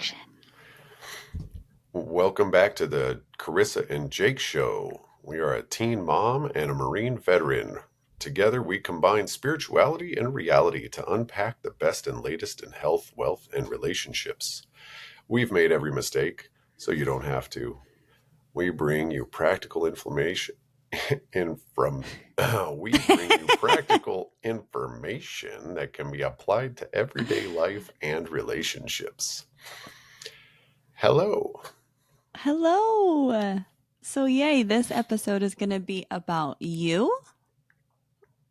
Action. Welcome back to the Carissa and Jake Show. We are a teen mom and a Marine veteran. Together, we combine spirituality and reality to unpack the best and latest in health, wealth, and relationships. We've made every mistake, so you don't have to. We bring you practical information. We bring you practical information that can be applied to everyday life and relationships. Hello. Hello. So, yay, this episode is going to be about you.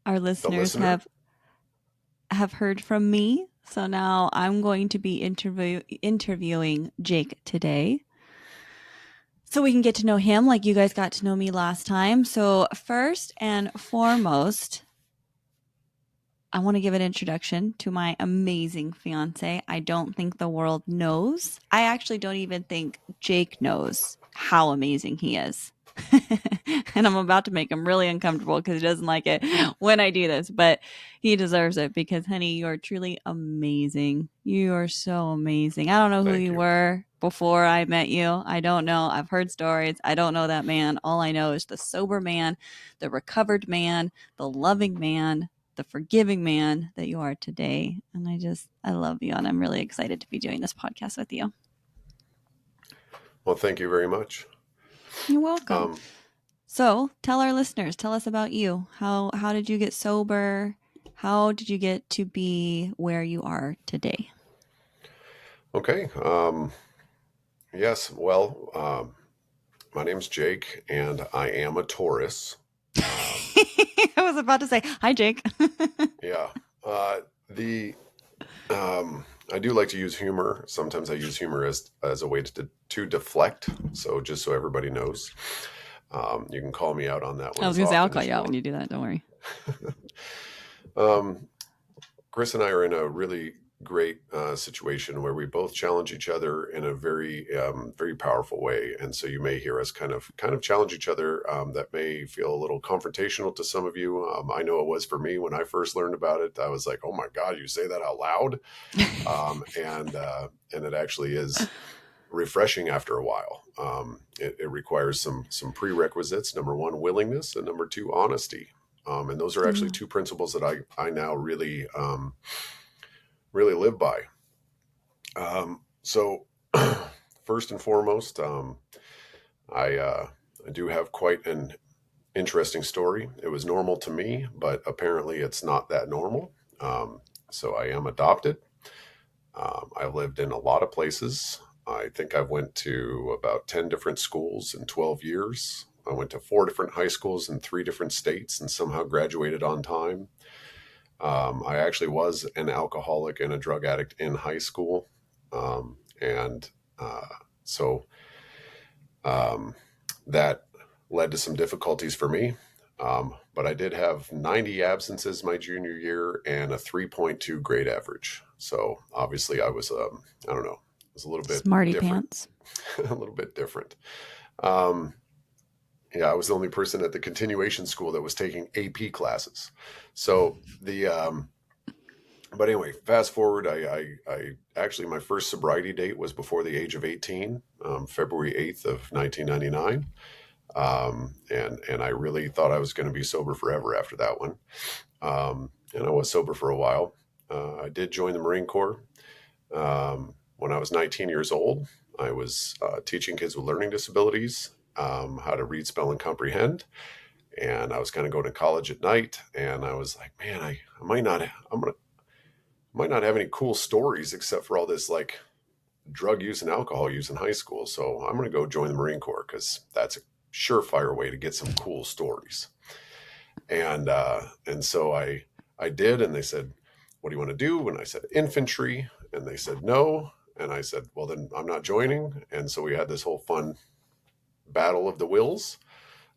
Our The listeners listener. have heard from me. So now I'm going to be interviewing Jake today. So we can get to know him like you guys got to know me last time. So first and foremost, I want to give an introduction to my amazing fiance. I don't think the world knows. I actually don't even think Jake knows how amazing he is. And I'm about to make him really uncomfortable because he doesn't like it when I do this, but he deserves it because, honey, you are truly amazing. You are so amazing. I don't know who Thank you you. were before I met you. I don't know. I've heard stories. I don't know that man. All I know is the sober man, the recovered man, the loving man, the forgiving man that you are today. And I love you. And I'm really excited to be doing this podcast with you. Well, thank you very much. You're welcome. Um, So tell our listeners, tell us about you. How did you get sober? How did you get to be where you are today? okay. Yes. Well, my name's Jake, and I am a Taurus. I was about to say, hi, Jake. Yeah. The I do like to use humor. Sometimes I use humor as a way to deflect. So just so everybody knows, you can call me out on that one I was as going to say, I'll often call as you you out when want. you do that. Don't worry. Chris and I are in a really great situation where we both challenge each other in a very powerful way, and so you may hear us kind of challenge each other. That may feel a little confrontational to some of you. I know it was for me when I first learned about it. I was like, "Oh my God, you say that out loud," and it actually is refreshing after a while. It requires some prerequisites. Number one, willingness, and number two, honesty. And those are actually two principles that I now really live by. So first and foremost, I do have quite an interesting story. It was normal to me, but apparently it's not that normal. So I am adopted. I lived in a lot of places. I think I've went to about 10 different schools in 12 years. I went to 4 different high schools in 3 different states and somehow graduated on time. I actually was an alcoholic and a drug addict in high school. And so that led to some difficulties for me. But I did have 90 absences my junior year and a 3.2 grade average. So obviously I was, I don't know, it was a little bit Smarty different, pants. a little bit different. Yeah, I was the only person at the continuation school that was taking AP classes. So but anyway, fast forward, I actually, my first sobriety date was before the age of 18, February 8th of 1999. And I really thought I was going to be sober forever after that one. And I was sober for a while. I did join the Marine Corps. When I was 19 years old, I was teaching kids with learning disabilities how to read, spell, and comprehend. And I was kind of going to college at night, and I was like, man, I might not, might not have any cool stories except for all this like drug use and alcohol use in high school. So I'm going to go join the Marine Corps because that's a surefire way to get some cool stories. And so I did, and they said, what do you want to do? And I said, infantry. And they said, no. And I said, well, then I'm not joining. And so we had this whole fun battle of the wills.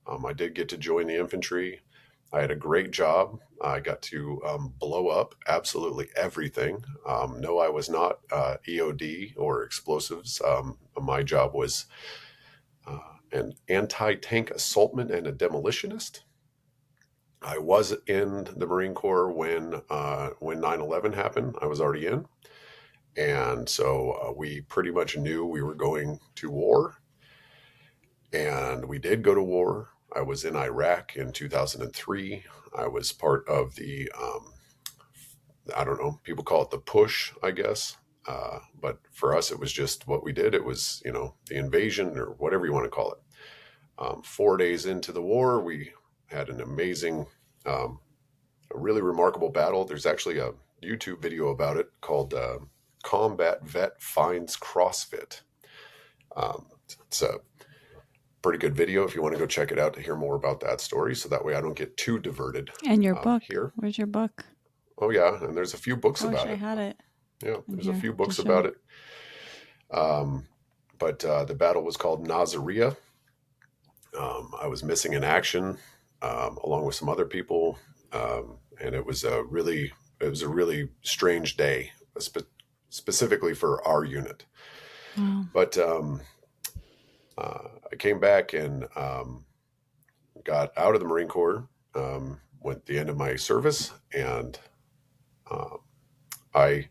I did get to join the infantry. I had a great job. I got to blow up absolutely everything. No, I was not EOD or explosives. My job was an anti-tank assaultman and a demolitionist. I was in the Marine Corps when 9/11 happened. I was already in, And so we pretty much knew we were going to war, and we did go to war. I was in Iraq in 2003. I was part of the, I don't know, people call it the push, I guess. But for us, it was just what we did. It was, the invasion or whatever you want to call it. 4 days into the war, we had an amazing, a really remarkable battle. There's actually a YouTube video about it called Combat Vet Finds CrossFit. It's a pretty good video if you want to go check it out to hear more about that story. So that way I don't get too diverted And your book. here. Where's your book? Oh, yeah. And there's a few books I wish about I it. had it. Yeah, in there's a here few to books show. about it. But the battle was called Nazaria. I was missing in action along with some other people. And it was a really strange day, specifically for our unit. Wow. But I came back and got out of the Marine Corps, went the end of my service, and I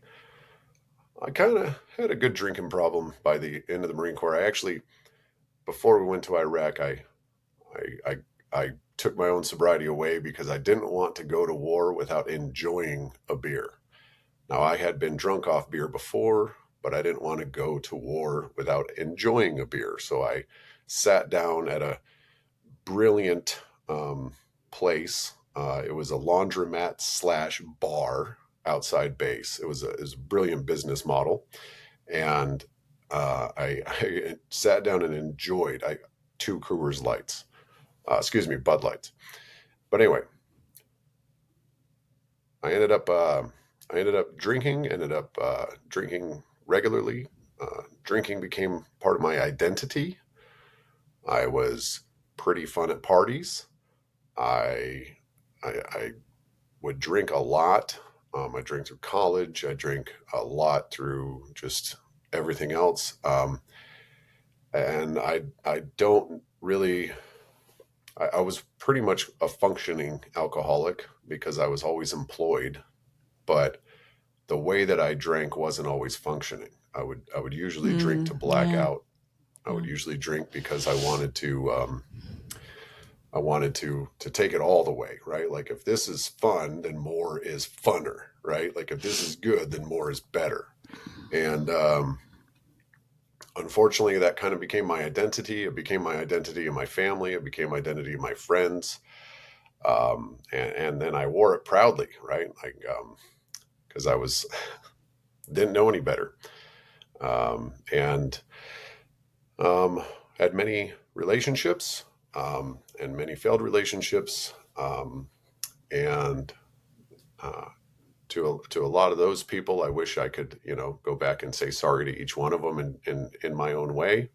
kind of had a good drinking problem by the end of the Marine Corps. I actually, before we went to Iraq, I took my own sobriety away because I didn't want to go to war without enjoying a beer. Now, I had been drunk off beer before, but I didn't want to go to war without enjoying a beer. So I sat down at a brilliant place. It was a laundromat / bar outside base. It was a brilliant business model. And I sat down and enjoyed 2 Coors Lights. Bud Lights. But anyway, I ended up drinking. Ended up drinking regularly. Drinking became part of my identity. I was pretty fun at parties. I would drink a lot. I drank through college. I drank a lot through just everything else. And I don't really. I was pretty much a functioning alcoholic because I was always employed, but the way that I drank wasn't always functioning. I would usually drink to black out. I would usually drink because I wanted to take it all the way, right? Like if this is fun, then more is funner, right? Like if this is good, then more is better. And unfortunately, that kind of became my identity. It became my identity in my family. It became my identity in my friends. And then I wore it proudly, right? Like, because I didn't know any better. And had many relationships, and many failed relationships. And to a lot of those people, I wish I could, go back and say sorry to each one of them in my own way.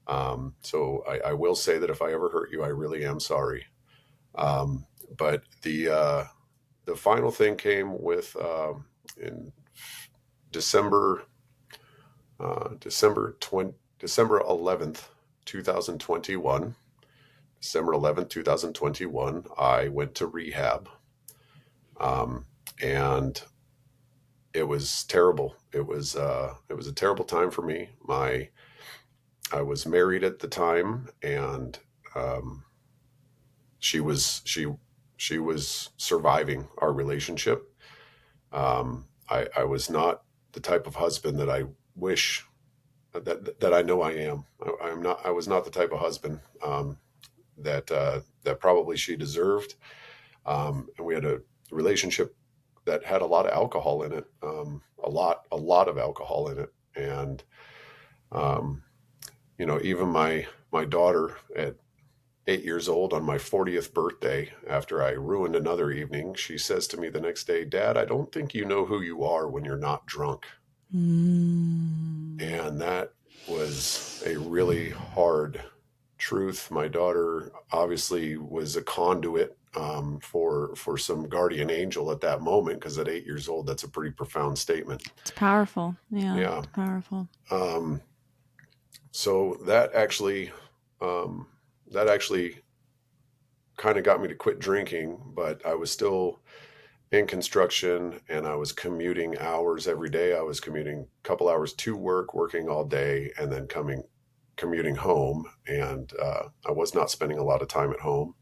So I will say that if I ever hurt you, I really am sorry. But the final thing came with in December 11th, 2021. December 11th, 2021, I went to rehab. And it was terrible. It was a terrible time for me. I was married at the time, and she was surviving our relationship. I was not the type of husband that I wish that I know I am. I'm not. I was not the type of husband that probably she deserved. And we had a relationship that had a lot of alcohol in it, a lot of alcohol in it. And, even my daughter at 8 years old on my 40th birthday, after I ruined another evening, she says to me the next day, "Dad, I don't think you know who you are when you're not drunk." And that was a really hard truth. My daughter obviously was a conduit for some guardian angel at that moment, because at 8 years old, that's a pretty profound statement. It's powerful. Yeah. It's powerful. So that actually kind of got me to quit drinking, but I was still in construction, and I was commuting hours every day. I was commuting a couple hours to work, working all day, and then commuting home. And I was not spending a lot of time at home.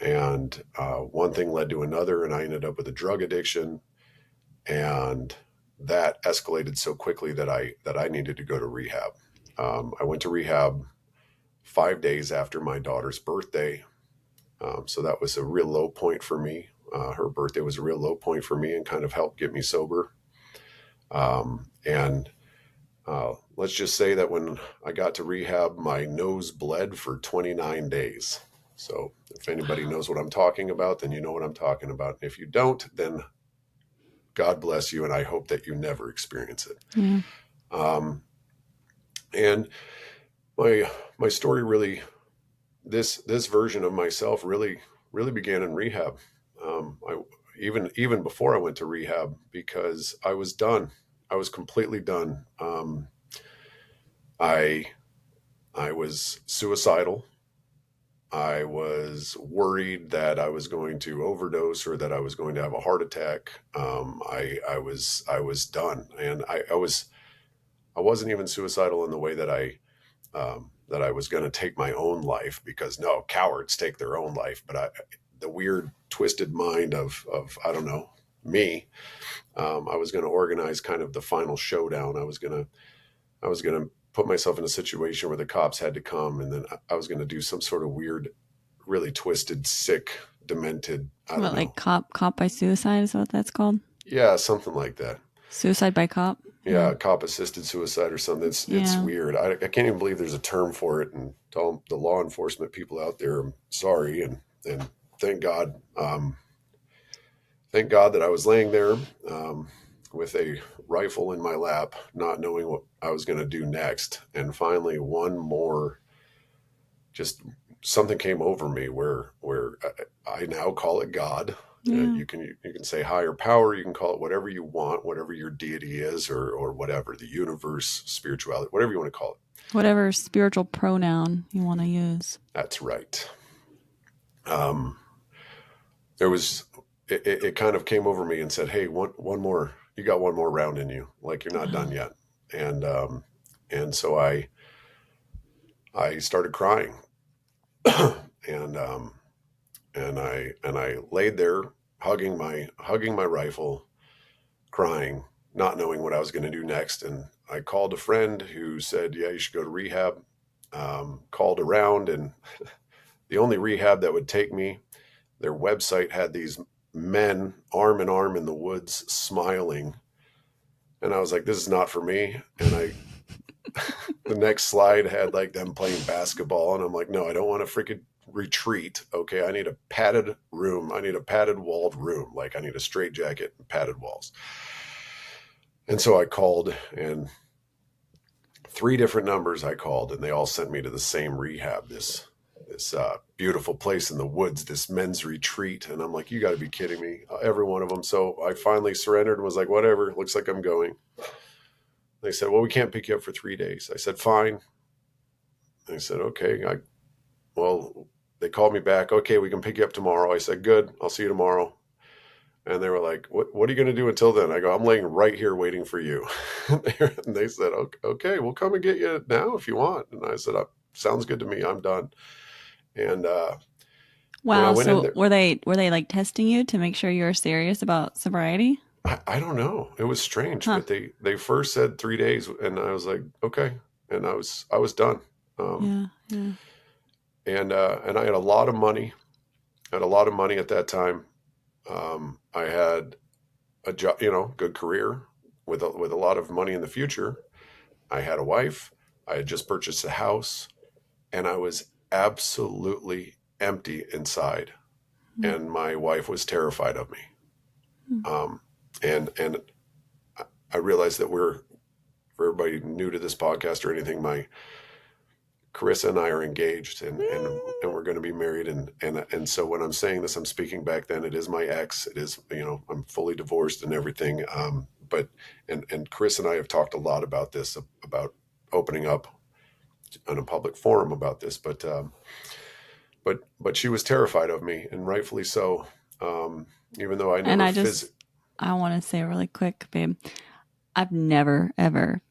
And one thing led to another, and I ended up with a drug addiction, and that escalated so quickly that I needed to go to rehab. I went to rehab 5 days after my daughter's birthday. So that was a real low point for me. Her birthday was a real low point for me and kind of helped get me sober. And let's just say that when I got to rehab, my nose bled for 29 days. So if anybody knows what I'm talking about, then you know what I'm talking about. If you don't, then God bless you, and I hope that you never experience it. Yeah. And my story really, this version of myself really began in rehab. I even before I went to rehab, because I was done. I was completely done. I was suicidal. I was worried that I was going to overdose or that I was going to have a heart attack. I was done, and I wasn't even suicidal in the way that I was going to take my own life, because no, cowards take their own life. But the weird twisted mind of I don't know, me, I was going to organize kind of the final showdown. I was going to put myself in a situation where the cops had to come, and then I was going to do some sort of weird, really twisted, sick, demented, I don't What, know. like cop by suicide is what that's called? Yeah, something like that. Suicide by cop? Yeah. Yeah, cop assisted suicide or something. It's Yeah. weird. I can't even believe there's a term for it. And to all the law enforcement people out there, I'm sorry. And thank God, thank God that I was laying there with a rifle in my lap, not knowing what I was going to do next. And finally, one more, just something came over me where I now call it God. Yeah. You can say higher power. You can call it whatever you want, whatever your deity is, or whatever, the universe, spirituality, whatever you want to call it. Whatever spiritual pronoun you want to use. That's right. There was it kind of came over me and said, "Hey, one more. You got one more round in you. Like you're not done yet." And so I started crying, and I laid there hugging my rifle, crying, not knowing what I was going to do next. And I called a friend who said, "Yeah, you should go to rehab." Called around, and the only rehab that would take me, their website had these men arm in arm in the woods smiling, and I was like, "This is not for me." And the next slide had like them playing basketball, and I'm like, "No, I don't want to freaking retreat. Okay, I need a padded room. I need a padded walled room. Like I need a straight jacket and padded walls." And so I called, and 3 different numbers I called, and they all sent me to the same rehab, this beautiful place in the woods, this men's retreat. And I'm like, you got to be kidding me. Every one of them. So I finally surrendered and was like, whatever, looks like I'm going. They said, well, we can't pick you up for 3 days. I said, fine. They said, okay. Well, they called me back. Okay, we can pick you up tomorrow. I said, good, I'll see you tomorrow. And they were like, what are you going to do until then? I go, I'm laying right here waiting for you. And they said, okay, we'll come and get you now if you want. And I said, sounds good to me. I'm done. And when I Wow. went in So there, were they like testing you to make sure you were serious about sobriety? I don't know. It was strange, Huh. but they first said 3 days, and I was like, okay. And I was done. Um, Yeah. Yeah. and I had a lot of money. I had a lot of money at that time. I had a job, good career with a lot of money in the future. I had a wife. I had just purchased a house, and I was absolutely empty inside. Mm. And my wife was terrified of me. Mm. And I realized that for everybody new to this podcast or anything, my Carissa and I are engaged, and we're going to be married. And so when I'm saying this, I'm speaking back then. It is my ex. It is, I'm fully divorced and everything. But Chris and I have talked a lot about this, about opening up on a public forum about this. But she was terrified of me, and rightfully so. Even though I And never I want to say really quick, babe, I've never, ever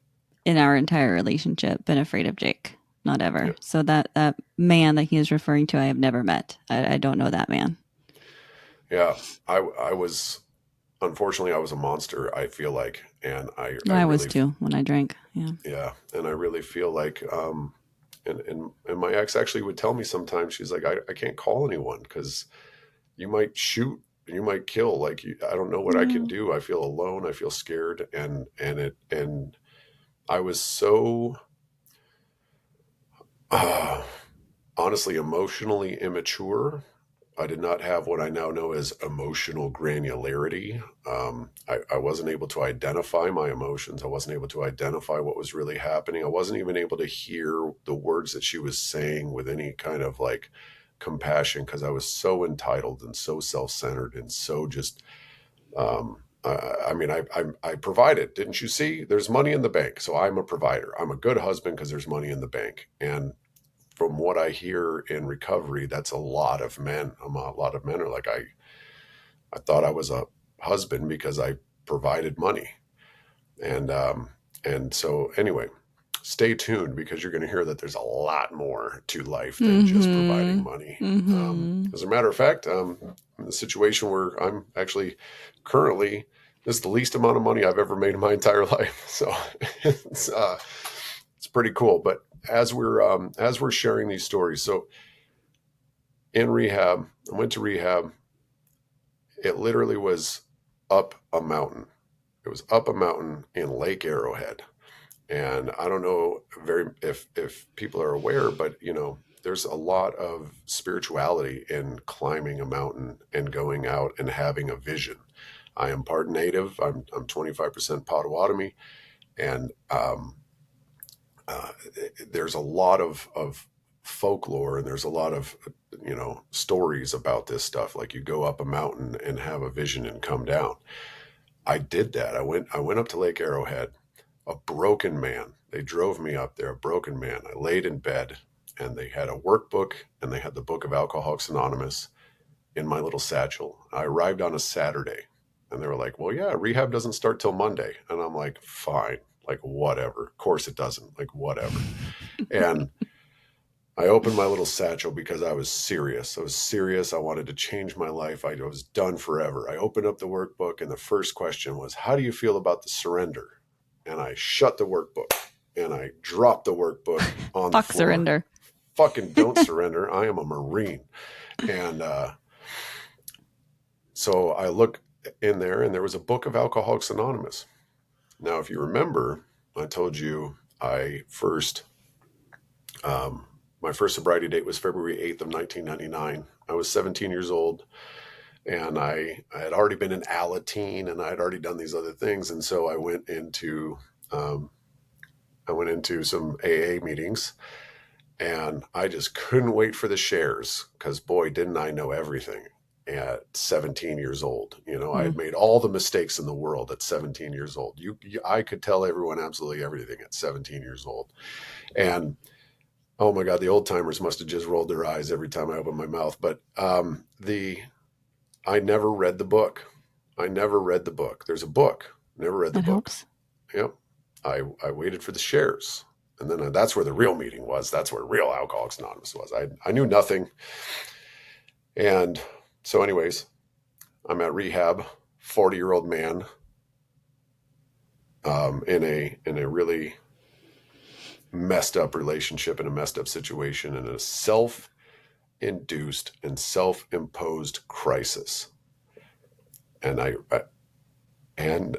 in our entire relationship been afraid of Jake. Not yeah, ever. So that man that he is referring to, I have never met. I don't know that man. yeah, I was, unfortunately, I was a monster, I feel like, and I I was really, too when I drank. Yeah. yeah, and I really feel like, and my ex actually would tell me sometimes, she's like, I can't call anyone because you might shoot, you might kill, like I don't know what I can Yeah. do. I feel alone. I feel scared, and I was so uh, honestly emotionally immature. I did not have what I now know as emotional granularity. I wasn't able to identify my emotions. I wasn't able to identify what was really happening. I wasn't even able to hear the words that she was saying with any kind of like compassion because I was so entitled and so self-centered and so just. I mean, I provided. Didn't you see? There's money in the bank, so I'm a provider. I'm a good husband because there's money in the bank, and from what I hear in recovery, that's a lot of men. A lot of men are like, I thought I was a husband because I provided money. And, and so anyway, stay tuned because you're going to hear that there's a lot more to life than just providing Mm-hmm. money. Mm-hmm. As a matter of fact, in the situation where I'm actually currently, this is the least amount of money I've ever made in my entire life. So it's, uh, it's pretty cool. But as we're sharing these stories, so in rehab, I went to rehab. It literally was up a mountain. It was up a mountain in Lake Arrowhead. And I don't know very if people are aware, but you know, there's a lot of spirituality in climbing a mountain and going out and having a vision. I am part native. I'm 25% Potawatomi, and uh, there's a lot of folklore and there's a lot of stories about this stuff. Like you go up a mountain and have a vision and come down. I did that. I went up to Lake Arrowhead, a broken man. They drove me up there, a broken man. I laid in bed and they had a workbook and they had the book of Alcoholics Anonymous in my little satchel. I arrived on a Saturday and they were like, well, yeah, rehab doesn't start till Monday. And I'm like, fine, like whatever. Of course it doesn't, like whatever. And I opened my little satchel because I was serious. I was serious. I wanted to change my life. I was done forever. I opened up the workbook, and the first question was, how do you feel about the surrender? And I shut the workbook and I dropped the workbook on the Fuck floor. surrender. Fucking don't surrender. I am a Marine. And so I look in there, and there was a book of Alcoholics Anonymous. Now, if you remember, I told you um, my first sobriety date was February 8th of 1999. I was 17 years old, and I had already been in Alateen, and I had already done these other things. And so um, I went into some AA meetings, and I just couldn't wait for the shares because boy, didn't I know everything at 17 years old. You know, I Mm. had made all the mistakes in the world at 17 years old. I could tell everyone absolutely everything at 17 years old. And oh my God, the old timers must have just rolled their eyes every time I opened my mouth. But I never read the book. I never read the book. There's a book. Never read the That book. helps. Yep. I waited for the shares. And then that's where the real meeting was. That's where real Alcoholics Anonymous was. I knew nothing. And so, anyways, I'm at rehab, 40-year-old man, in a really messed up relationship, in a messed up situation, in a self-induced and self-imposed crisis. And and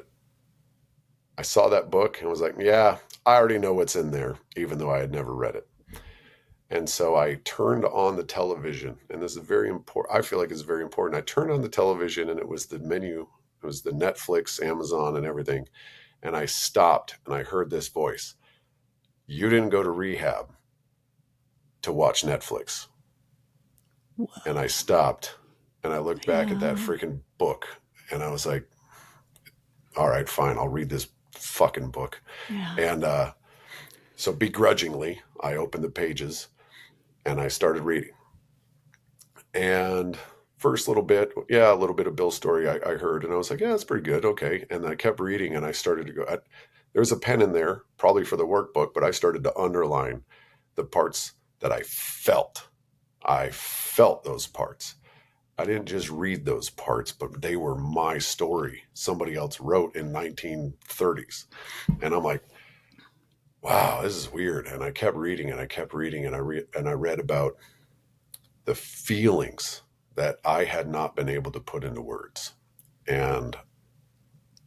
I saw that book and was like, yeah, I already know what's in there, even though I had never read it. And so I turned on the television, and this is very important. I feel like it's very important. I turned on the television, and it was the menu. It was the Netflix, Amazon, and everything. And I stopped, and I heard this voice. You didn't go to rehab to watch Netflix. And I Whoa. stopped, and I looked back at that Yeah. freaking book, and I was like, all right, fine, I'll read this fucking book. Yeah. And so begrudgingly, I opened the pages, and I started reading. And first little bit, yeah, a little bit of Bill's story I heard, and I was like, yeah, that's pretty good. Okay. And I kept reading, and I started to go, there was a pen in there, probably for the workbook, but I started to underline the parts that I felt. I felt those parts. I didn't just read those parts, but they were my story. Somebody else wrote in 1930s. And I'm like, wow, this is weird. And I kept reading and I kept reading, and I read about the feelings that I had not been able to put into words. And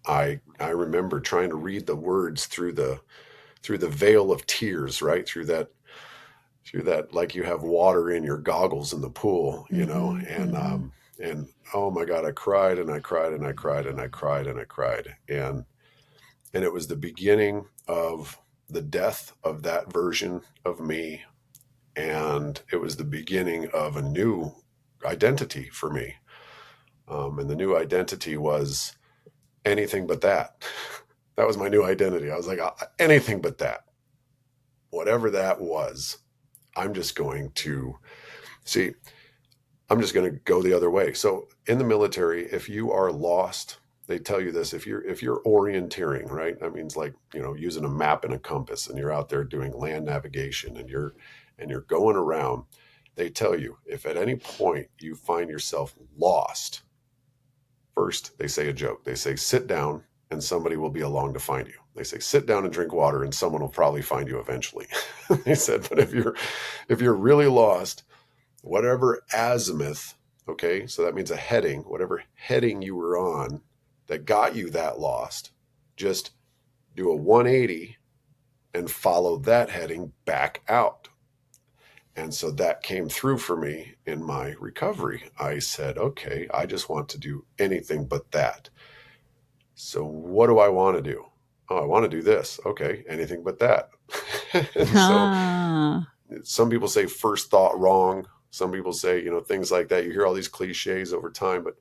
I remember trying to read the words through the veil of tears, right? Through that, like you have water in your goggles in the pool, Mm-hmm. Mm-hmm. and oh my God, I cried and I cried and I cried and I cried and I cried. And it was the beginning of the death of that version of me. And it was the beginning of a new identity for me. And the new identity was anything but that. That was my new identity. I was like, anything but that. Whatever that was, I'm just going to see, I'm just going to go the other way. So in the military, if you are lost, they tell you this, if you're orienteering, right? That means like, using a map and a compass, and you're out there doing land navigation, and you're going around, they tell you if at any point you find yourself lost, first they say a joke. They say, sit down and somebody will be along to find you. They say, sit down and drink water and someone will probably find you eventually. They said, but if you're really lost, whatever azimuth, okay, so that means a heading, whatever heading you were on that got you that lost, just do a 180 and follow that heading back out. And so that came through for me in my recovery. I said, okay, I just want to do anything but that. So what do I want to do? Oh, I want to do this. Okay, anything but that. And so Ah. some people say first thought wrong. Some people say, things like that. You hear all these cliches over time, but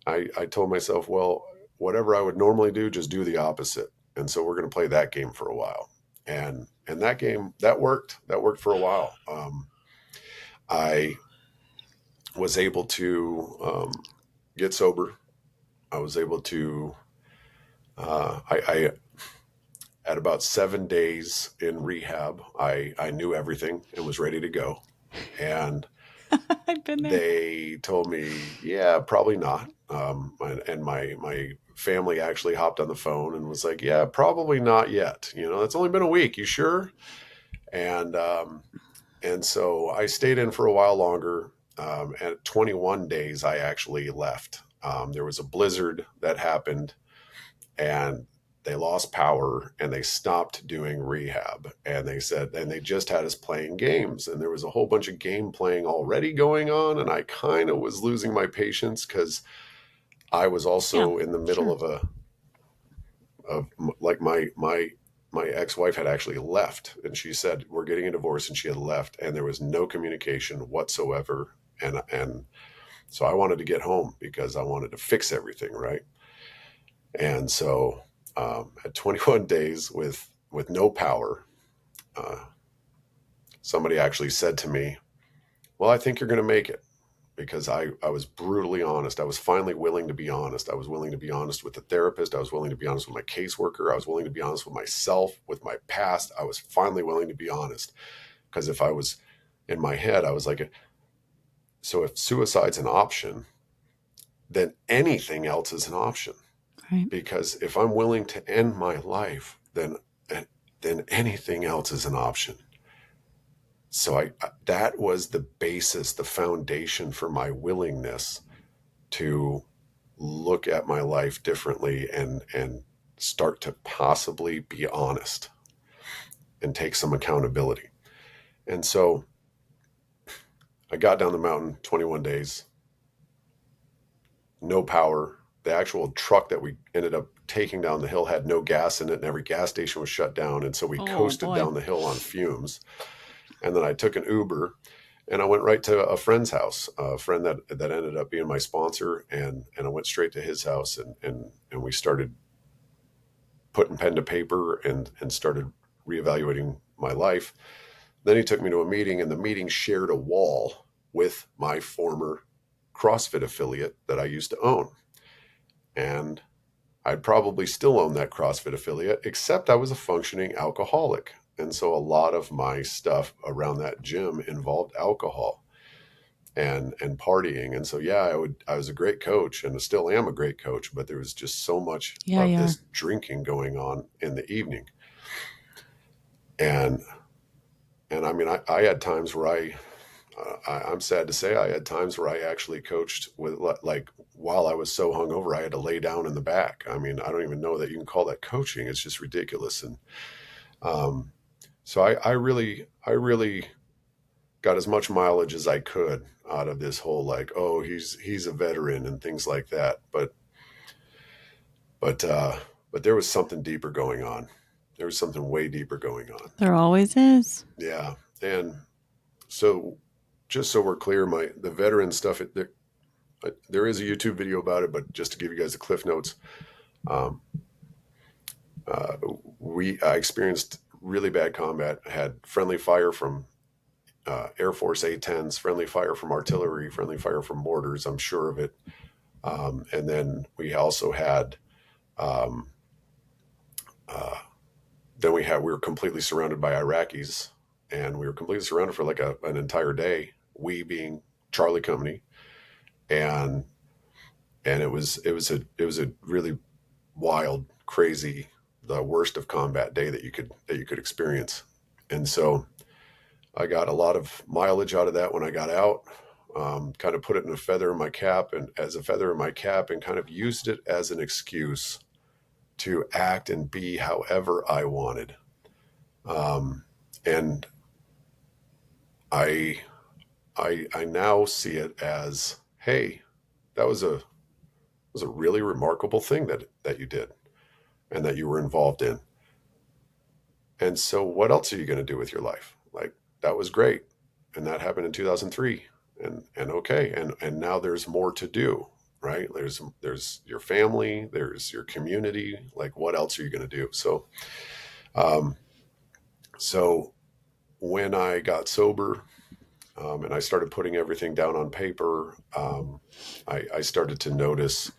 I told myself, well, whatever I would normally do, just do the opposite. And so we're going to play that game for a while. And that game, that worked. That worked for a while. I was able to get sober. I was able to, I at about 7 days in rehab, I knew everything and was ready to go. And I've been there. they told me, yeah, probably not. And my family actually hopped on the phone and was like, yeah, probably not yet. It's only been a week. You sure? And and so I stayed in for a while longer. At 21 days, I actually left. There was a blizzard that happened, and they lost power and they stopped doing rehab. And they said, and they just had us playing games. And there was a whole bunch of game playing already going on. And I kind of was losing my patience because I was Yeah, also in the middle sure. of like my ex-wife had actually left, and she said, we're getting a divorce, and she had left, and there was no communication whatsoever. And so I wanted to get home because I wanted to fix everything. Right. And so at 21 days with no power, uh, somebody actually said to me, well, I think you're going to make it, because I was brutally honest. I was finally willing to be honest. I was willing to be honest with the therapist. I was willing to be honest with my caseworker. I was willing to be honest with myself, with my past. I was finally willing to be honest, because if I was in my head, I was like, so if suicide's an option, then anything else is an option. Right. Because if I'm willing to end my life, then anything else is an option. So that was the basis, the foundation for my willingness to look at my life differently and start to possibly be honest and take some accountability. And so I got down the mountain, 21 days, no power. The actual truck that we ended up taking down the hill had no gas in it, and every gas station was shut down. And so we Oh coasted boy. down the hill on fumes. And then I took an Uber, and I went right to a friend's house, a friend that ended up being my sponsor. And I went straight to his house, and we started putting pen to paper and started reevaluating my life. Then he took me to a meeting, and the meeting shared a wall with my former CrossFit affiliate that I used to own. And I'd probably still own that CrossFit affiliate, except I was a functioning alcoholic. And so a lot of my stuff around that gym involved alcohol and partying. And so, yeah, I was a great coach and I still am a great coach, but there was just so much of this drinking going on in the evening. And I mean, I had times where I'm sad to say I had times where I actually coached with, like, while I was so hungover, I had to lay down in the back. I mean, I don't even know that you can call that coaching. It's just ridiculous. And so I really got as much mileage as I could out of this whole, like, oh, he's a veteran and things like that. But there was something deeper going on. There was something way deeper going on. There always is. Yeah. And so just so we're clear, the veteran stuff, there is a YouTube video about it, but just to give you guys the cliff notes, I experienced really bad combat. I had friendly fire from Air Force A-10s, friendly fire from artillery, friendly fire from mortars. I'm sure of it. And then we also had, we were completely surrounded by Iraqis, and we were completely surrounded for like an entire day. We being Charlie Company, and it was a really wild, crazy, the worst of combat day that you could experience. And so I got a lot of mileage out of that when I got out. Kind of put it in a feather in my cap, and kind of used it as an excuse to act and be however I wanted. And I now see it as, hey, that was a really remarkable thing that you did and that you were involved in. And so what else are you going to do with your life? Like, that was great. And that happened in 2003. And okay. And now there's more to do, right? There's your family, there's your community. Like, what else are you going to do? So, so when I got sober, and I started putting everything down on paper, I started to notice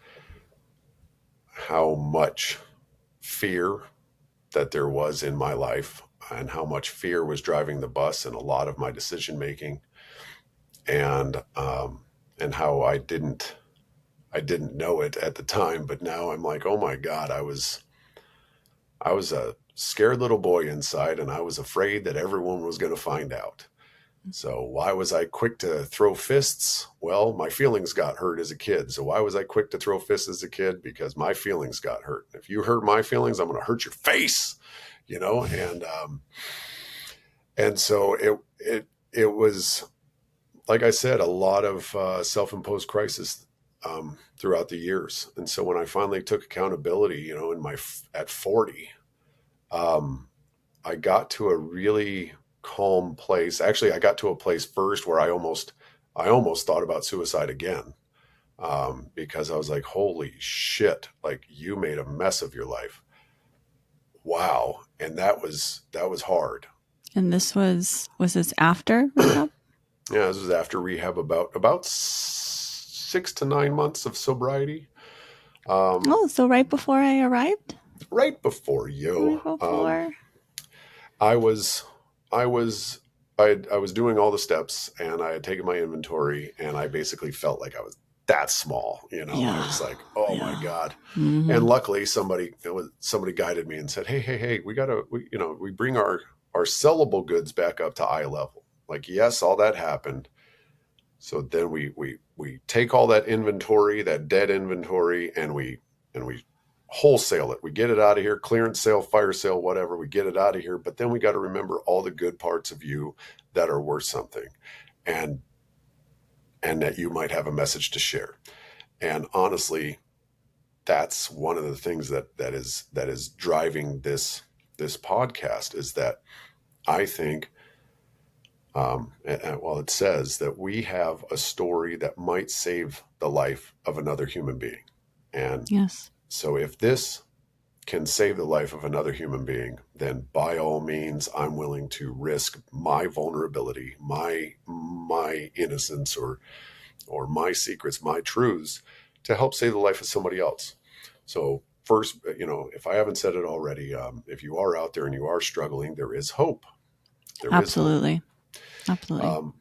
how much fear that there was in my life, and how much fear was driving the bus in a lot of my decision making, and how I didn't know it at the time, but now I'm like, oh my God, I was a scared little boy inside, and I was afraid that everyone was going to find out. So why was I quick to throw fists? Well, my feelings got hurt as a kid. So why was I quick to throw fists as a kid? Because my feelings got hurt. If you hurt my feelings, I'm going to hurt your face, and so it was, like I said, a lot of self-imposed crisis throughout the years. And so when I finally took accountability, at 40, I got to a really calm place. Actually, I got to a place first where I almost thought about suicide again, because I was like, holy shit, like, you made a mess of your life. Wow. And that was hard. And this was this after rehab? Yeah, this was after rehab, about 6 to 9 months of sobriety. So right before I arrived? Right before you. Right before. I was doing all the steps, and I had taken my inventory, and I basically felt like I was that small, Yeah. I was like, oh my God. Mm-hmm. And luckily somebody guided me and said, hey, we bring our sellable goods back up to eye level. Like, yes, all that happened. So then we take all that inventory, that dead inventory, and we wholesale it. We get it out of here, clearance sale, fire sale, whatever. We get it out of here. But then we got to remember all the good parts of you that are worth something, and that you might have a message to share. And honestly, that's one of the things that is driving this podcast, is that I think, it says that we have a story that might save the life of another human being. And yes. So if this can save the life of another human being, then by all means, I'm willing to risk my vulnerability, my innocence, or or my secrets, my truths, to help save the life of somebody else. So first, if I haven't said it already, if you are out there and you are struggling, there is hope. There is hope. Absolutely. Absolutely.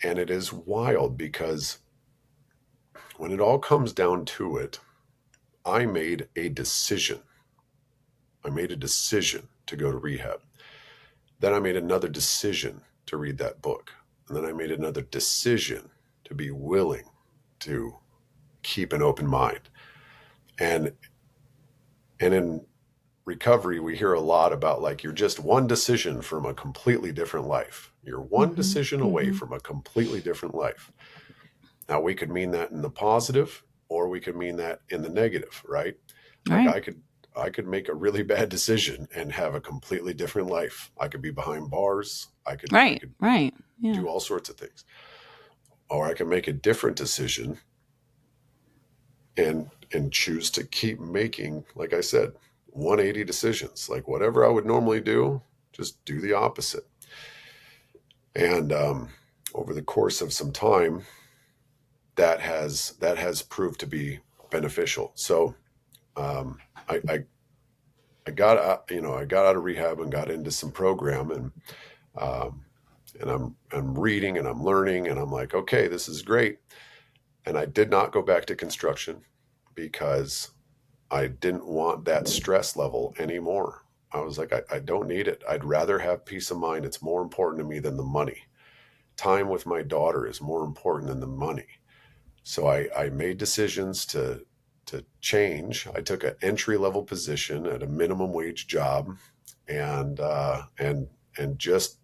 And it is wild because when it all comes down to it, I made a decision. I made a decision to go to rehab. Then I made another decision to read that book. And then I made another decision to be willing to keep an open mind. And in recovery, we hear a lot about like you're just one decision from a completely different life. You're one decision away from a completely different life. Now, we could mean that in the positive, or we could mean that in the negative, right? Like Right. I could make a really bad decision and have a completely different life. I could be behind bars. I could Right. Right. Yeah. do all sorts of things. Or I can make a different decision and choose to keep making, like I said, 180 decisions. Like whatever I would normally do, just do the opposite. And over the course of some time, that has proved to be beneficial. So I got out of rehab and got into some program, and I'm reading and I'm learning, and I'm like, okay, this is great. And I did not go back to construction because I didn't want that stress level anymore. I was like, I don't need it. I'd rather have peace of mind. It's more important to me than the money. Time with my daughter is more important than the money. So I made decisions to change. I took an entry level position at a minimum wage job, and just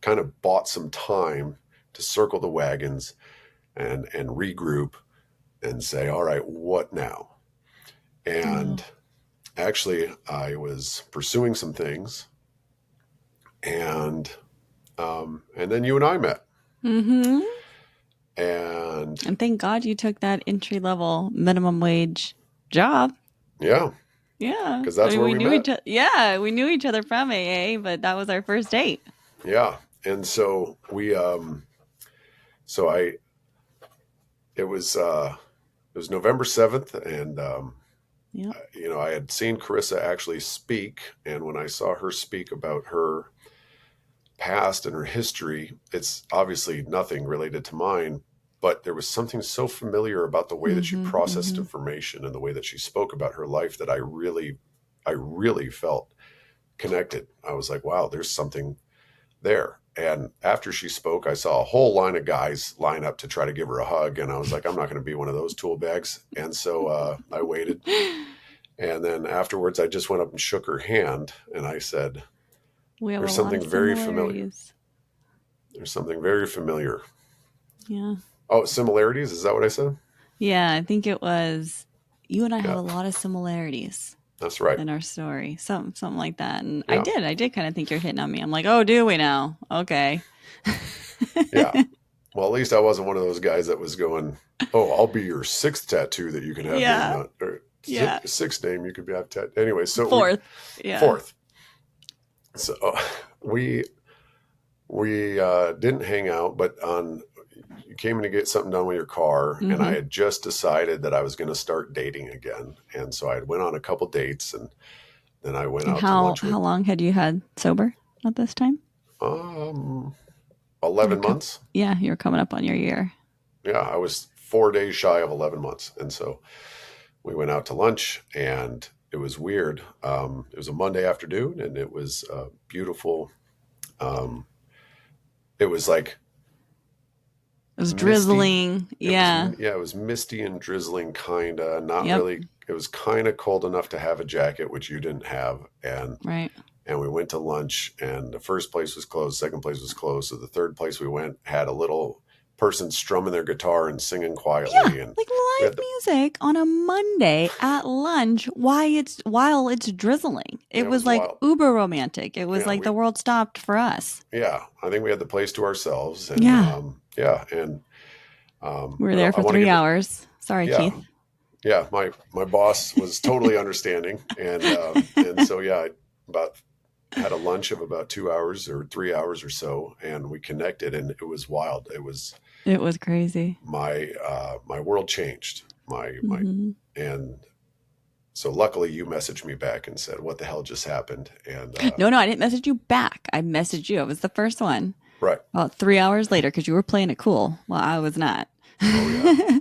kind of bought some time to circle the wagons and regroup and say, all right, what now? And actually, I was pursuing some things, and then you and I met. Mm-hmm. And thank God you took that entry level minimum wage job. yeah, Yeah. because that's where we we knew met. we knew each other from AA, but that was our first date. Yeah. And so we, so I, it was November 7th, and, Yeah. I had seen Carissa actually speak. And when I saw her speak about her past and her history, it's obviously nothing related to mine, but there was something so familiar about the way that she processed information and the way that she spoke about her life that I really felt connected. I was like, wow, there's something there. And after she spoke, I saw a whole line of guys line up to try to give her a hug. And I was like, I'm not going to be one of those tool bags. And so I waited. And then afterwards, I just went up and shook her hand. And I said, We have there's a lot something of very familiar. similarities. There's something very familiar. Yeah. Oh, similarities? Is that what I said? Yeah, I think it was you and I have Yeah, a lot of similarities that's right. in our story. Something like that. And Yeah. I did kind of think you're hitting on me. I'm like, oh, do we now? Okay. Yeah. Well, at least I wasn't one of those guys that was going, oh, I'll be your sixth tattoo that you can have Yeah. named on, or Yeah. sixth name you could have tattooed. Anyway, so Fourth. Yeah. fourth. So we didn't hang out, but you came in to get something done with your car, and I had just decided that I was going to start dating again, and so I went on a couple dates, and then I went And out to lunch how long had you had sober at this time? 11 months. Yeah, you're coming up on your year. Yeah, I was 4 days shy of 11 months, and so we went out to lunch, and it was weird. It was a Monday afternoon, and it was beautiful. It was like It was misty. Drizzling. Yeah. It was misty and drizzling, kind of. Not Yep. really. It was kind of cold enough to have a jacket, which you didn't have. Right. And we went to lunch, and the first place was closed. Second place was closed. So the third place we went had a little person strumming their guitar and singing quietly. Yeah, And like live music on a Monday at lunch while it's drizzling. It was like wild. uber romantic. It was Yeah, like the world stopped for us. Yeah, I think we had the place to ourselves. And, Yeah. and We were there for 3 hours. Sorry, yeah, Keith. Yeah, my boss was totally understanding, and so yeah, about had a lunch of about 2 hours or 3 hours or so, and we connected, and it was wild. It was It was crazy. my world changed. My Hmm. and so luckily you messaged me back and said, "What the hell just happened?" And No, no, I didn't message you back. I messaged you. I was the first one. right, About 3 hours later, because you were playing it cool. Well, I was not. oh yeah,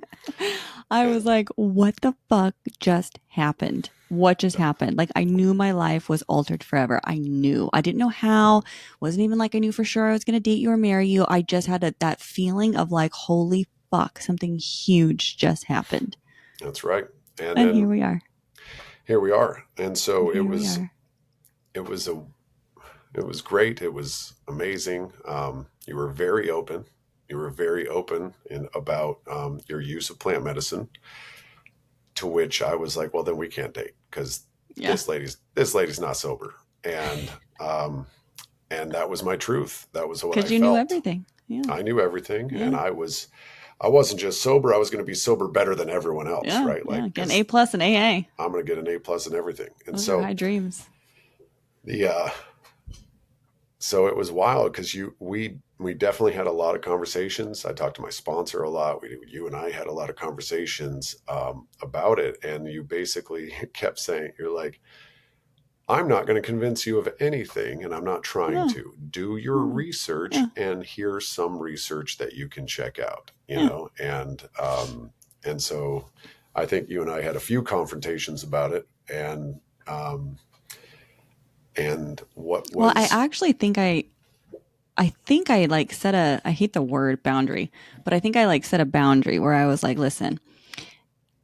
I was and like, what the fuck just happened? What just happened? Like, I knew my life was altered forever. I knew. I didn't know how. Wasn't even like I knew for sure I was going to date you or marry you. I just had that feeling of like, holy fuck, something huge just happened. that's right. And And here then we are. here we are. And And so here we are. it was a it was great. It was amazing. You were very open. You were very open in about your use of plant medicine. To which I was like, well, then we can't date because Yeah. this lady's not sober, um, and that was my truth. That was what I Because you knew felt. everything. Yeah. I knew everything, and Yeah. I wasn't just sober. I was going to be sober better than everyone else, Yeah. right? Yeah. Like Get an because A plus and AA. I'm going to get an A+ in everything, and Those are high dreams. the so it was wild because we definitely had a lot of conversations. I talked to my sponsor a lot. You and I had a lot of conversations about it, and you basically kept saying, "You're like, I'm not going to convince you of anything, and I'm not trying Yeah. to. Do your Yeah. research, Yeah. and here's some research that you can check out, you Yeah. know." And so I think you and I had a few confrontations about it, um, and what Well, I was actually think I like set a, I hate the word boundary, but I think I like set a boundary where I was like, listen,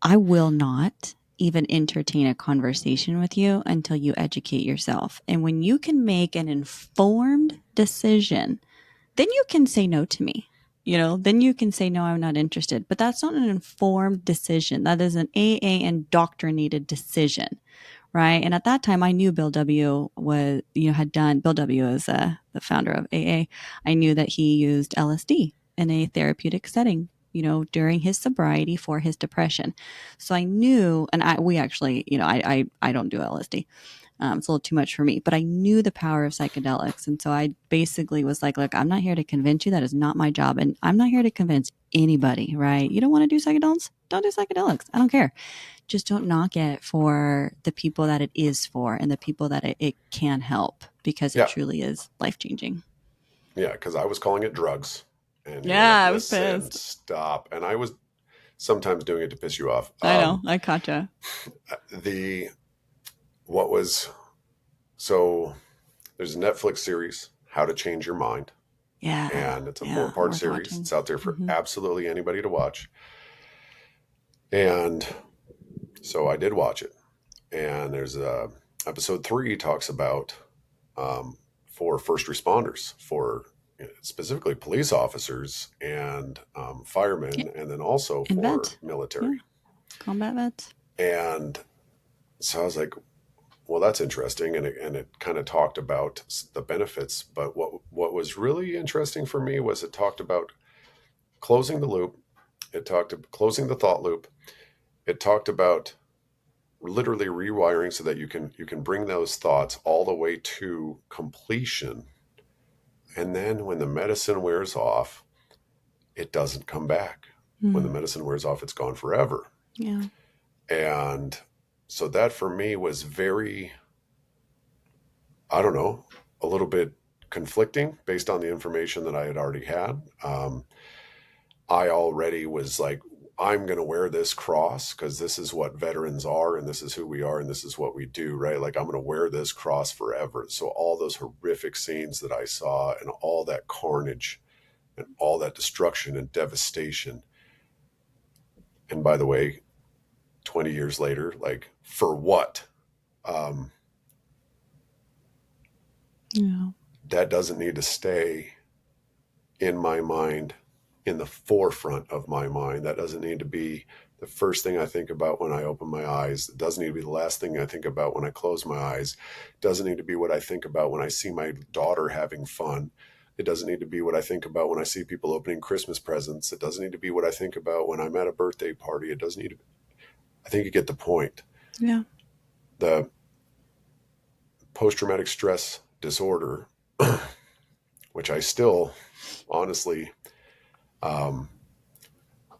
I will not even entertain a conversation with you until you educate yourself. And when you can make an informed decision, then you can say no to me. Then you can say, no, I'm not interested. But that's not an informed decision. That is an AA indoctrinated decision. Right. And at that time, I knew Bill W. was, had done, Bill W. is the founder of AA. I knew that he used LSD in a therapeutic setting, during his sobriety for his depression. So I knew, and we actually, I don't do LSD. It's a little too much for me, but I knew the power of psychedelics. And so I basically was like, look, I'm not here to convince you. That is not my job. And I'm not here to convince anybody, right? You don't want to do psychedelics? Don't do psychedelics. I don't care. Just don't knock it for the people that it is for and the people that it can help, because it yeah, truly is life changing. yeah, because I was calling it drugs, and you were like, Yeah, I was listen, pissed. stop, and I was sometimes doing it to piss you off. I know. I caught you. The what was so there's a Netflix series, How to Change Your Mind, Yeah. and it's a Yeah. four-part Worth series. watching. It's out there for Hmm. absolutely anybody to watch. And so I did watch it. And there's episode 3 talks about for first responders, for specifically police officers and Yeah. firemen, and then also And for vet. Yeah. military. Combat vets. And so I was like, well, that's interesting, and it kind of talked about the benefits. But what was really interesting for me was it talked about closing the loop. It talked about closing the thought loop. It talked about literally rewiring so that you can bring those thoughts all the way to completion. And then when the medicine wears off, it doesn't come back. When the Mm. medicine wears off, it's gone forever. Yeah. And so that for me was very, I don't know, a little bit conflicting based on the information that I had already had. I already was like, I'm going to wear this cross because this is what veterans are and this is who we are and this is what we do, right? Like, I'm going to wear this cross forever. So, all those horrific scenes that I saw and all that carnage and all that destruction and devastation. And by the way, 20 years later, like, for what? Um, Yeah. that doesn't need to stay in my mind, in the forefront of my mind. That doesn't need to be the first thing I think about when I open my eyes. It doesn't need to be the last thing I think about when I close my eyes. It doesn't need to be what I think about when I see my daughter having fun. It doesn't need to be what I think about when I see people opening Christmas presents. It doesn't need to be what I think about when I'm at a birthday party. It doesn't need to. I think you get the point. Yeah. The post traumatic stress disorder, which I still, honestly, um,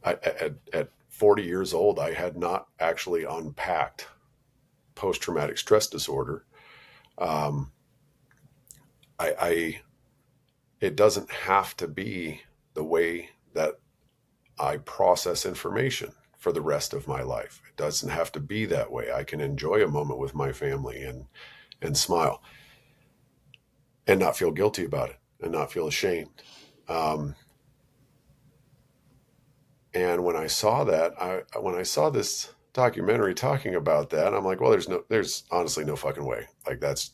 at 40 years old, I had not actually unpacked post-traumatic stress disorder. Um, I it doesn't have to be the way that I process information for the rest of my life. It doesn't have to be that way. I can enjoy a moment with my family and smile and not feel guilty about it and not feel ashamed. Um, and when I saw that, when I saw this documentary talking about that, I'm like, well, there's honestly no fucking way. Like that's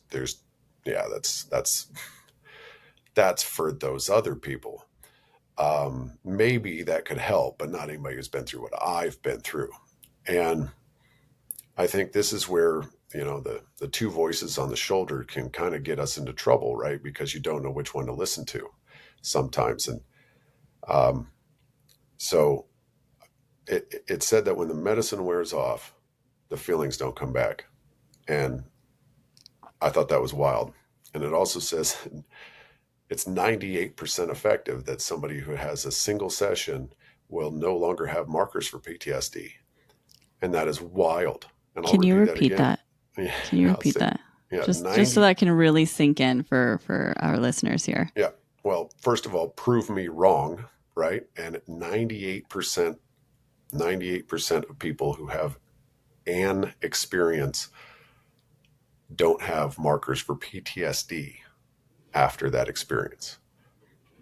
for those other people. Maybe that could help, but not anybody who's been through what I've been through. And I think this is where, the two voices on the shoulder can kind of get us into trouble, right? Because you don't know which one to listen to sometimes. And um, so it said that when the medicine wears off, the feelings don't come back. And I thought that was wild. And it also says it's 98% effective that somebody who has a single session will no longer have markers for PTSD. And that is wild. And I'll Can you repeat that repeat again. that? Yeah, Can you I'll repeat say, that? yeah, Just so 90. that can really sink in for our listeners here. Yeah. Well, first of all, prove me wrong, right? And 98% of people who have an experience don't have markers for PTSD after that experience.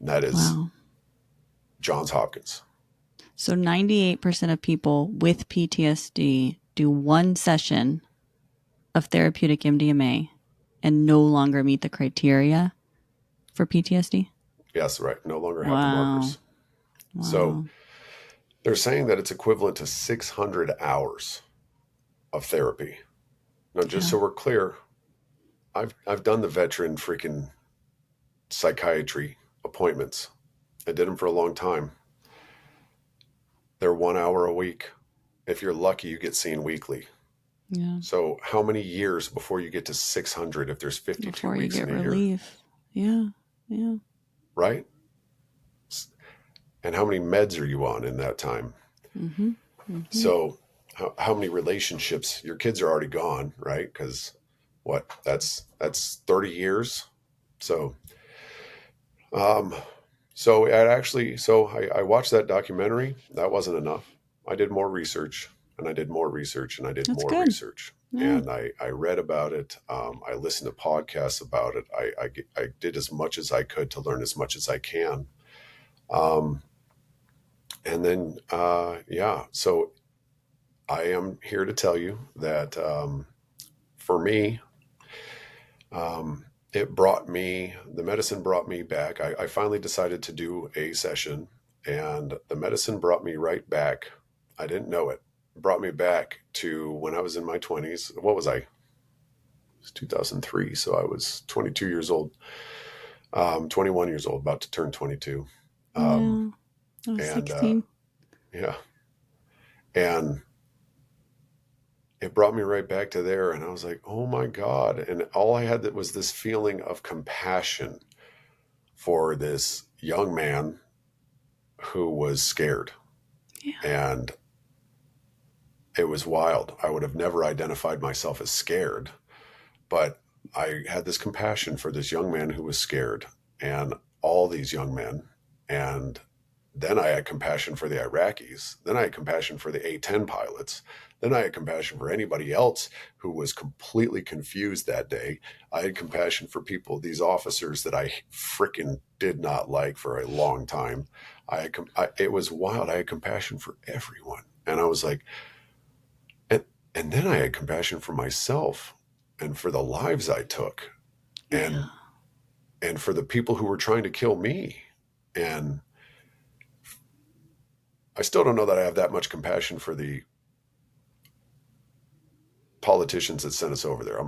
And that is Wow. Johns Hopkins. So 98% of people with PTSD do one session of therapeutic MDMA and no longer meet the criteria for PTSD. Yes, right. No longer have the Wow. markers. So Wow. they're saying that it's equivalent to 600 hours of therapy. Now, just Yeah. so we're clear, I've done the veteran freaking psychiatry appointments. I did them for a long time. They're 1 hour a week. If you're lucky, you get seen weekly. Yeah. So how many years before you get to 600 if there's 52 Before you weeks get in a year, relief. Yeah. Yeah. right? And how many meds are you on in that time? Mm-hmm. Mm-hmm. So how many relationships? Your kids are already gone, right? Because that's 30 years. So um, I watched that documentary. That wasn't enough. I did more research and I did more research and I did That's more good. research. Yeah. And I read about it. I listened to podcasts about it. I did as much as I could to learn as much as I can. Um, and then, so I am here to tell you that for me, the medicine brought me back. I finally decided to do a session, and the medicine brought me right back. I didn't know it. It brought me back to when I was in my 20s. What was I? It was 2003. So I was 22 years old, 21 years old, about to turn 22. Um, Yeah. I was and 16. yeah, and it brought me right back to there. And I was like, oh my God. And all I had that was this feeling of compassion for this young man who was scared. Yeah. And it was wild. I would have never identified myself as scared, but I had this compassion for this young man who was scared and all these young men. And then I had compassion for the Iraqis. Then I had compassion for the A-10 pilots. Then I had compassion for anybody else who was completely confused that day. I had compassion for these officers that I freaking did not like for a long time. It was wild. I had compassion for everyone. And I was like, and then I had compassion for myself and for the lives I took Yeah. and for the people who were trying to kill me. And I still don't know that I have that much compassion for the politicians that sent us over there.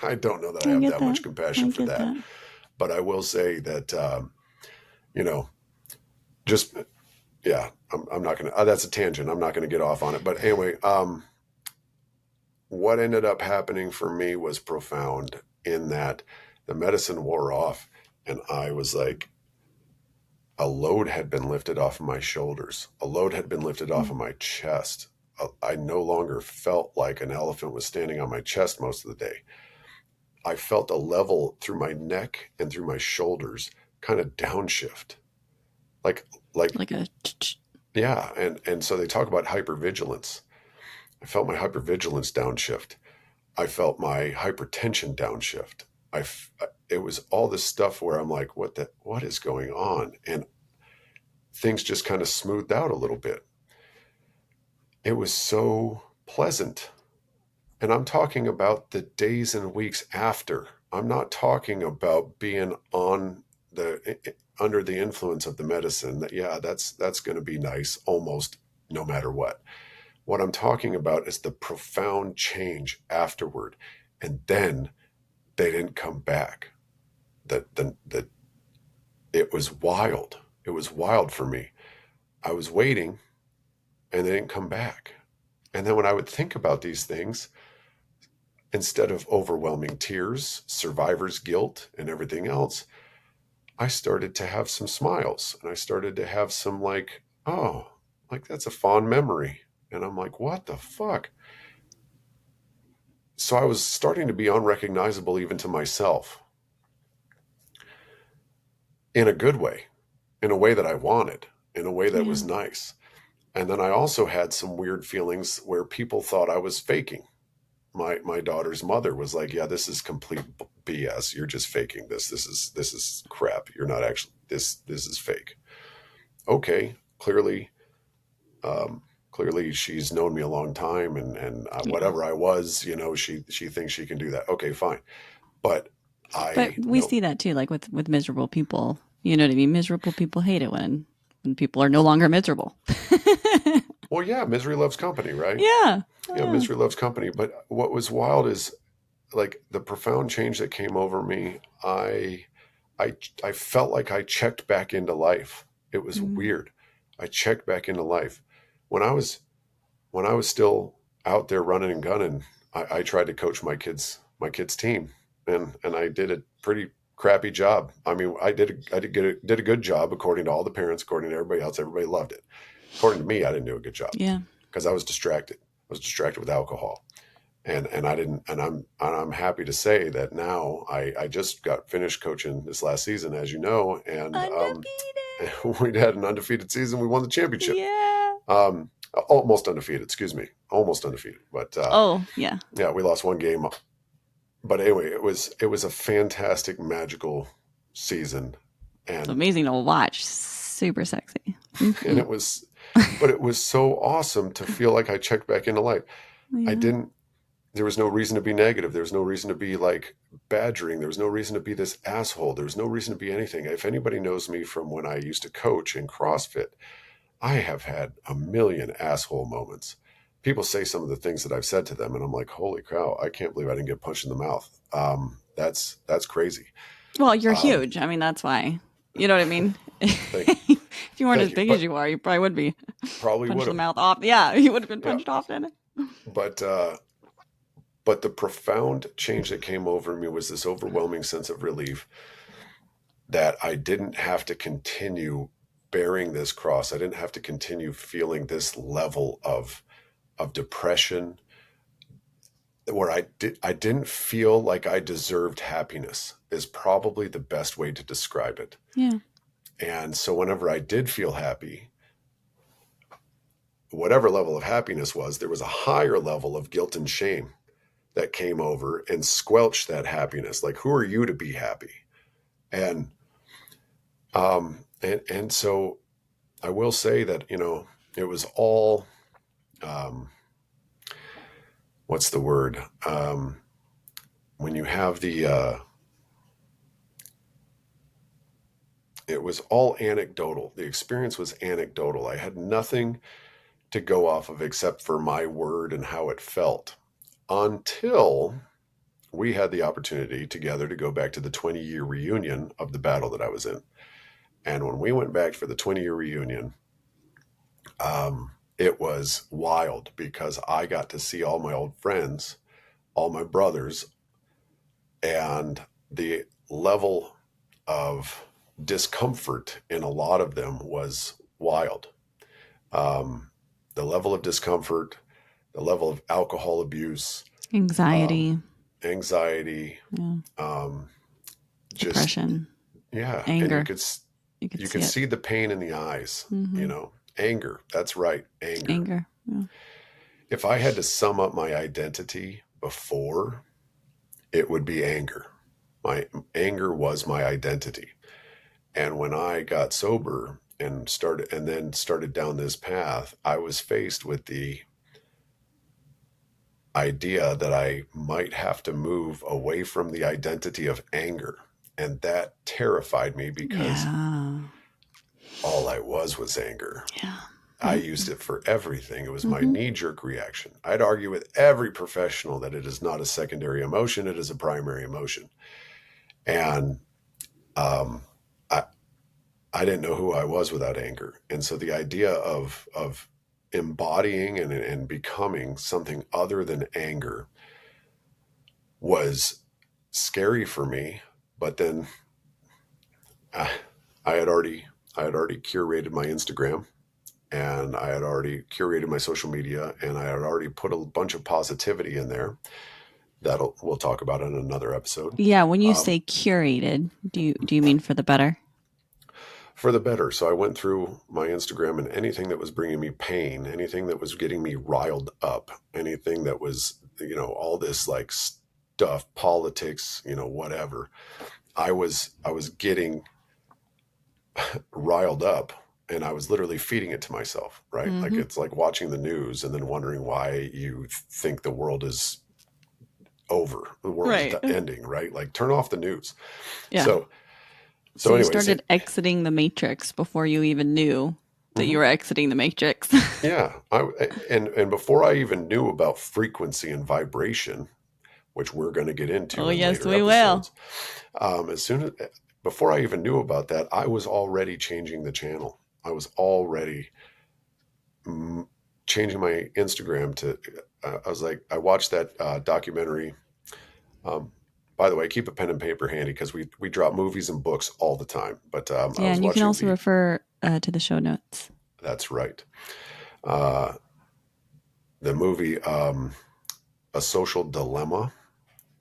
I don't know that I I have get that that. much I compassion for get that. that. But I will say that, you know, just, yeah, I'm not going to, that's a tangent. I'm not going to get off on it. But anyway, what ended up happening for me was profound in that the medicine wore off, and I was like, a load had been lifted off of my shoulders. A load had been lifted off of my chest. I no longer felt like an elephant was standing on my chest most of the day. I felt a level through my neck and through my shoulders, kind of downshift. Like, like, Like a yeah. And so they talk about hypervigilance. I felt my hypervigilance downshift. I felt my hypertension downshift. It was all this stuff where I'm like, what is going on? And things just kind of smoothed out a little bit. It was so pleasant. And I'm talking about the days and weeks after. I'm not talking about being on the under the influence of the medicine. That yeah, that's going to be nice almost no matter what. What I'm talking about is the profound change afterward. And then they didn't come back. The it was wild. It was wild for me. I was waiting and they didn't come back. And then when I would think about these things, instead of overwhelming tears, survivor's guilt, and everything else, I started to have some smiles and I started to have some like, oh, like that's a fond memory. And I'm like, what the fuck? So I was starting to be unrecognizable even to myself in a good way, in a way that I wanted, in a way that yeah. was nice. And then I also had some weird feelings where people thought I was faking. My daughter's mother was like, yeah, this is complete BS. You're just faking this. This is crap. You're not actually, this is fake. Okay. Clearly she's known me a long time and Yeah. whatever I was, she thinks she can do that. Okay, fine. But But I we know, see that too, like with miserable people. You know what I mean? Miserable people hate it when people are no longer miserable. well, yeah, misery loves company, right? Yeah. Yeah, misery loves company. But what was wild is like the profound change that came over me. I I felt like I checked back into life. It was Mm. weird. I checked back into life. When I was when I was still out there running and gunning, I tried to coach my kids team, and I did a pretty crappy job. I mean, did a good job according to all the parents, according to everybody else. Everybody loved it. According to me, I didn't do a good job Yeah. because I was distracted. I was distracted with alcohol, and I didn't. And I'm happy to say that now I just got finished coaching this last season, as you know, and Undefeated. we had an undefeated season. We won the championship. Yeah. Um, Almost undefeated, excuse me, almost undefeated. But Oh, yeah. yeah, we lost one game. But anyway, it was a fantastic, magical season, It's and amazing to watch. Super sexy. and Mm-hmm. but it was so awesome to feel like I checked back into life. I Yeah. didn't. There was no reason to be negative. There was no reason to be like badgering. There was no reason to be this asshole. There was no reason to be anything. If anybody knows me from when I used to coach in CrossFit, I have had a million asshole moments. People say some of the things that I've said to them, and I'm like, holy cow, I can't believe I didn't get punched in the mouth. That's crazy. Well, you're Um, huge. I mean, that's why. You know what I mean? thank, If you weren't as thank you. big as But you are, you probably would be probably punched would the have. mouth off. Yeah, you would have been Yeah. punched off in it. But but the profound change that came over me was this overwhelming sense of relief that I didn't have to continue bearing this cross. I didn't have to continue feeling this level of depression where I didn't feel like I deserved happiness is probably the best way to describe it. Yeah. And so whenever I did feel happy, whatever level of happiness was, there was a higher level of guilt and shame that came over and squelched that happiness. Like, who are you to be happy? And and so I will say that, it was all um, what's the word? When you have it was all anecdotal. The experience was anecdotal. I had nothing to go off of except for my word and how it felt until we had the opportunity together to go back to the 20-year reunion of the battle that I was in. And when we went back for the 20-year reunion, it was wild because I got to see all my old friends, all my brothers, and the level of discomfort in a lot of them was wild. The level of discomfort, the level of alcohol abuse, Anxiety, anxiety, yeah, um, just, depression, yeah. And anger. You could you see could it. see the pain in the eyes, anger. That's right. Anger. Anger. Yeah. If I had to sum up my identity before, it would be anger. My anger was my identity. And when I got sober and started down this path, I was faced with the idea that I might have to move away from the identity of anger. And that terrified me because Yeah. all I was anger. Yeah. I Yep. used it for everything. It was my Mm-hmm. knee-jerk reaction. I'd argue with every professional that it is not a secondary emotion, it is a primary emotion. And um, I, I didn't know who I was without anger. And so the idea of embodying and becoming something other than anger was scary for me. But then uh, I had already curated my Instagram, and I had already curated my social media, and I had already put a bunch of positivity in there that we'll talk about in another episode. Yeah. When you Um, say curated, do you mean for the better? for the better. So I went through my Instagram, and anything that was bringing me pain, anything that was getting me riled up, anything that was, all this like stuff, politics, whatever. I was getting riled up, and I was literally feeding it to myself, right? Like Mm-hmm. it's like watching the news and then wondering why you think the world is over, the world is Right. ending, right? Like turn off the news. Yeah. So So so you anyways, started exiting the matrix before you even knew that you mhm. were exiting the matrix. Yeah, and before I even knew about frequency and vibration, which we're going to get Oh, into in yes, later we will. episodes, as soon as before I even knew about that, I was already changing the channel. I was already mm, changing my Instagram to. I was like, I watched that documentary. Um, by the way, keep a pen and paper handy because we drop movies and books all the time. But I Yeah, was and you can watching also the. refer to the show notes. That's right. Uh, the movie A Social Dilemma.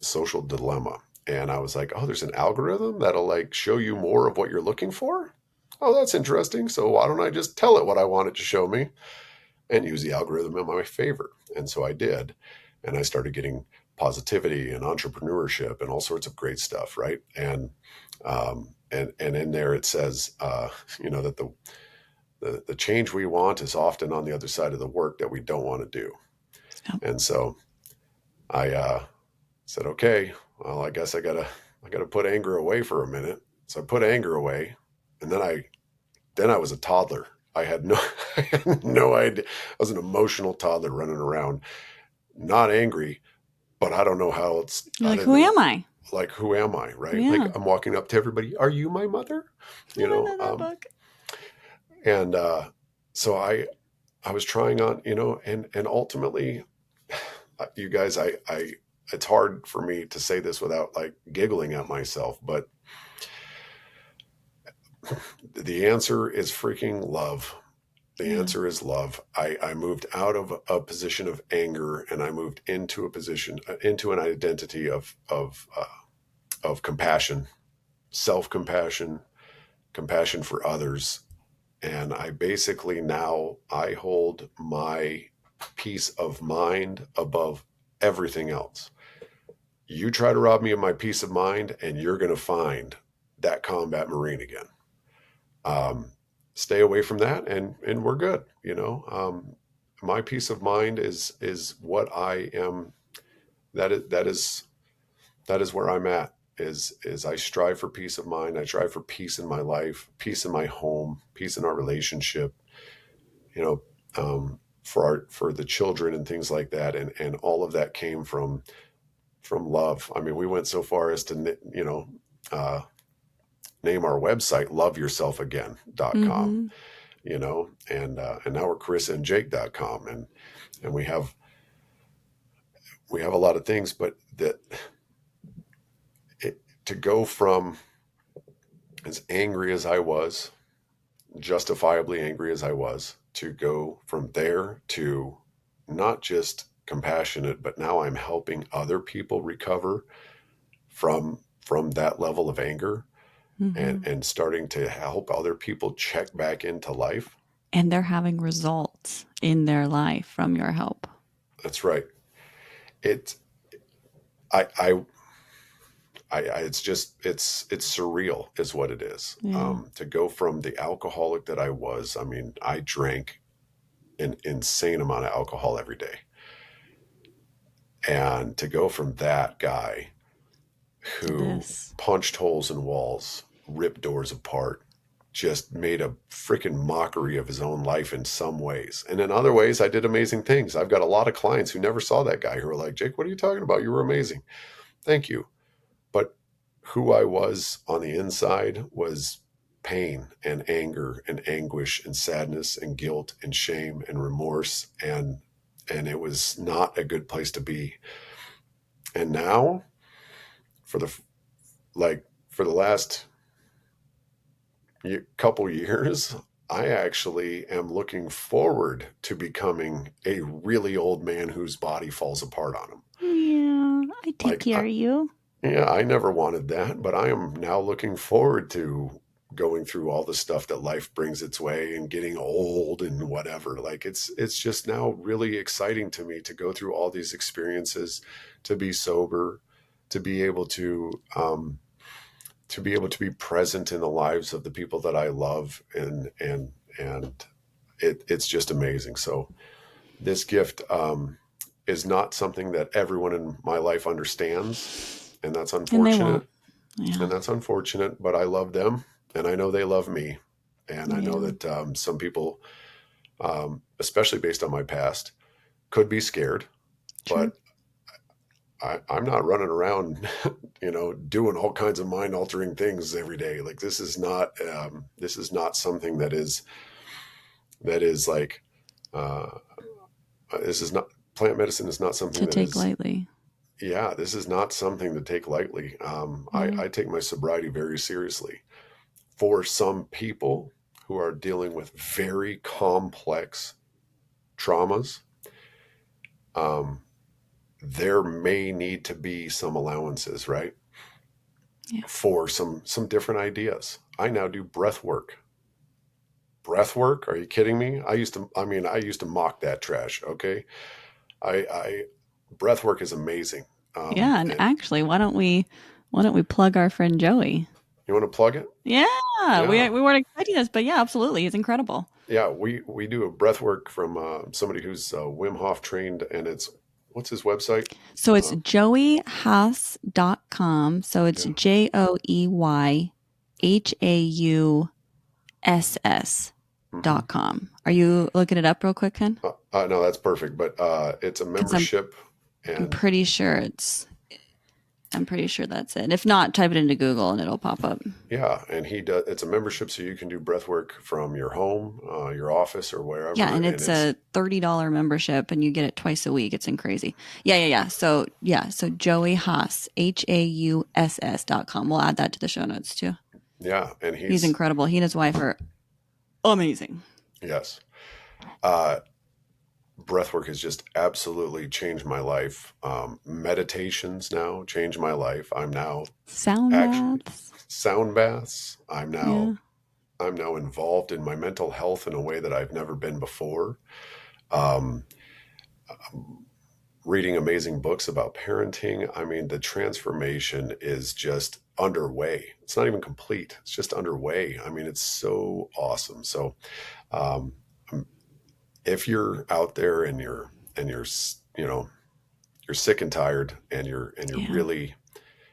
Social Dilemma. And I was like, oh, there's an algorithm that'll like show you more of what you're looking for. Oh, that's interesting. So why don't I just tell it what I want it to show me and use the algorithm in my favor? And so I did. And I started getting positivity and entrepreneurship and all sorts of great stuff, right? And in there it says, that the change we want is often on the other side of the work that we don't want to do. Yep. And so I said, okay, well, I guess I gotta put anger away for a minute. So I put anger away, and then I was a toddler. I had no I had no idea. I was an emotional toddler running around, not angry, but I don't know how else. You're I like, didn't who know, am I? like, who am I, right? Like Yeah. I'm walking up to everybody. Are you my mother? You I know, love that book. and so I was trying on, and ultimately, you guys, I it's hard for me to say this without like giggling at myself, but the answer is freaking love. The Yeah. answer is love. I moved out of a position of anger, and I moved into a position, into an identity of compassion, self compassion, compassion for others. And I basically now I hold my peace of mind above everything else. You try to rob me of my peace of mind, and you're going to find that combat Marine again. Um, Stay away from that, and we're good. My peace of mind is what I am. That is where I'm at. Is I strive for peace of mind. I strive for peace in my life, peace in my home, peace in our relationship. You know, for the children and things like that, and all of that came from love. I mean, we went so far as to uh, name our website loveyourselfagain.com. Mm-hmm. And now we're CarissaandJake.com, and we have a lot of things, but that to go from as angry as I was, justifiably angry as I was, to go from there to not just compassionate, but now I'm helping other people recover from that level of anger, Hmm. and starting to help other people check back into life. And they're having results in their life from your help. That's right. It I I it's just it's surreal is what it is. Yeah. To go from the alcoholic that I was. I mean, I drank an insane amount of alcohol every day, and to go from that guy To who this. punched holes in walls, ripped doors apart, just made a freaking mockery of his own life in some ways. And in other ways, I did amazing things. I've got a lot of clients who never saw that guy who are like, Jake, what are you talking about? You were amazing. Thank you. But who I was on the inside was pain and anger and anguish and sadness and guilt and shame and remorse, and it was not a good place to be. And now for the for the last couple years, I actually am looking forward to becoming a really old man whose body falls apart on him. Yeah, I take Like, care of you. yeah, I never wanted that, but I am now looking forward to going through all the stuff that life brings its way and getting old and whatever. Like, it's just now really exciting to me to go through all these experiences, to be sober, to be able to be present in the lives of the people that I love, and it's just amazing. So this gift is not something that everyone in my life understands, and that's And they won't. unfortunate. Yeah. And that's unfortunate, but I love them, and I know they love me, and I know Yeah. that some people, especially based on my past, could be scared, True. but I'm not running around, doing all kinds of mind altering things every day. Like this is not something that is like, uh, this is not plant medicine is not something To that take is, lightly. yeah, this is not something to take lightly. Yeah. I take my sobriety very seriously. For some people who are dealing with very complex traumas, um, there may need to be some allowances, right? Yeah. For some different ideas. I now do breath work. Breath work? Are you kidding me? I used to mock that trash. Okay, I breath work is amazing. Yeah. And And actually, why don't we plug our friend Joey? you want to plug it? Yeah. We Yeah, we weren't expecting this, but yeah, absolutely. He's incredible. yeah. We do a breath work from somebody who's Wim Hof trained, and it's what's his website? So it's Uh, joeyhaus.com. So it's yeah. JoeyHauss Hmm. dot com. Are you looking it up real quick, Ken? No, that's perfect. But it's a Because I'm membership, I'm and pretty sure I'm pretty sure that's it. If not, type it into Google and it'll pop up. yeah, and he does. It's a membership, so you can do breath work from your home, your office, or Yeah, wherever. and And it's it's a $30 membership and you get it twice a week. It's in crazy. Yeah, yeah, yeah. So Joey Haas, HAUSS.com. We'll add that to the show notes too. yeah, and He's he's incredible. He and his wife are amazing. yes. Uh, breath work has just absolutely changed my life. Meditations now change my life. I'm now Sound actually baths. sound baths. Yeah. I'm now involved in my mental health in a way that I've never been before. Um, Reading amazing books about parenting. I mean, the transformation is just underway. It's not even complete. It's just underway. I mean, it's so awesome. So, um, if you're out there and you're you're sick and tired, and you're Yeah. really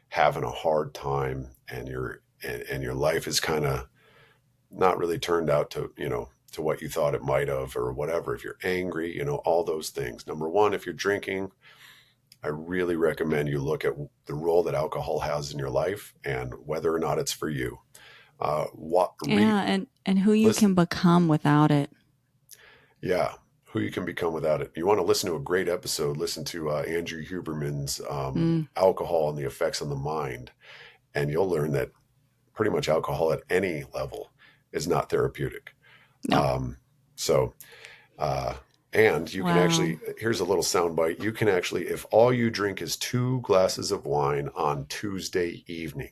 having a hard time, and your life is kind of not really turned out to what you thought it might have, or whatever. If you're angry, all those things. Number one, if you're drinking, I really recommend you look at the role that alcohol has in your life and whether or not it's for you. What Yeah, and who you listen, can become without it. yeah, who you can become without it. You want to listen to a great episode? Listen to Andrew Huberman's Mm. "Alcohol and the Effects on the Mind," and you'll learn that pretty much alcohol at any level is not therapeutic. No. So, and you can Wow. actually, here's a little soundbite. You can actually, if all you drink is 2 glasses of wine on Tuesday evening,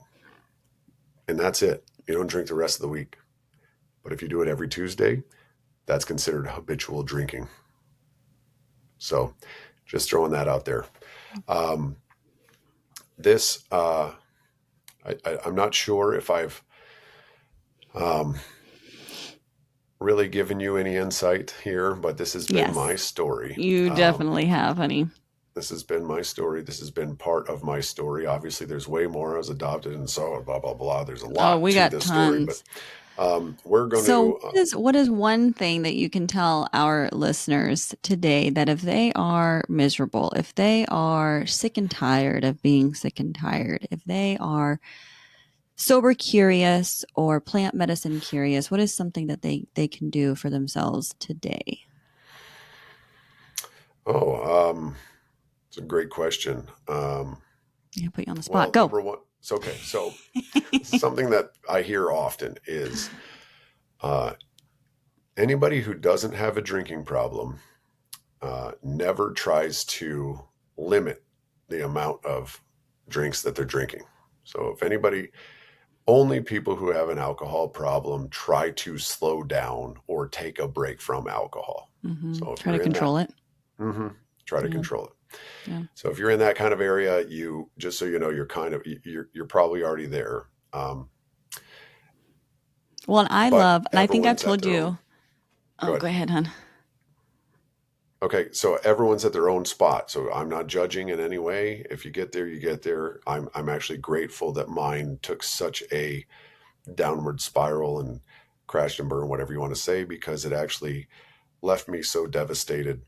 and that's it, you don't drink the rest of the week. But if you do it every Tuesday, that's considered habitual drinking. So just throwing that out there. Um, this, I'm not sure if I've really given you any insight here, but this has been my Yes. story. You definitely have, honey. This has been my story. This has been part of my story. Obviously, there's way more. I was adopted and so blah, blah, blah. There's a Oh, lot we to got this story, but tons. we're going So, to, what is one thing that you can tell our listeners today that if they are miserable, if they are sick and tired of being sick and tired, if they are sober curious or plant medicine curious, what is something that they can do for themselves today? it's a great question. Yeah, put you on the spot. Well, Go. number one, it's okay. So something that I hear often is uh, anybody who doesn't have a drinking problem never tries to limit the amount of drinks that they're drinking. So if anybody, only people who have an alcohol problem try to slow down or take a break from alcohol. So if Try to you're in that, control it. try to Yeah. control it. Yeah. So if you're in that kind of area, you just so you know, you're kind of you're probably already there. Well, and I But love, and I think I've everyone's at told their own. you. Go Oh, ahead. go ahead, hon. Okay, so everyone's at their own spot. So I'm not judging in any way. If you get there, you get there. I'm actually grateful that mine took such a downward spiral and crashed and burned, whatever you want to say, because it actually left me so devastated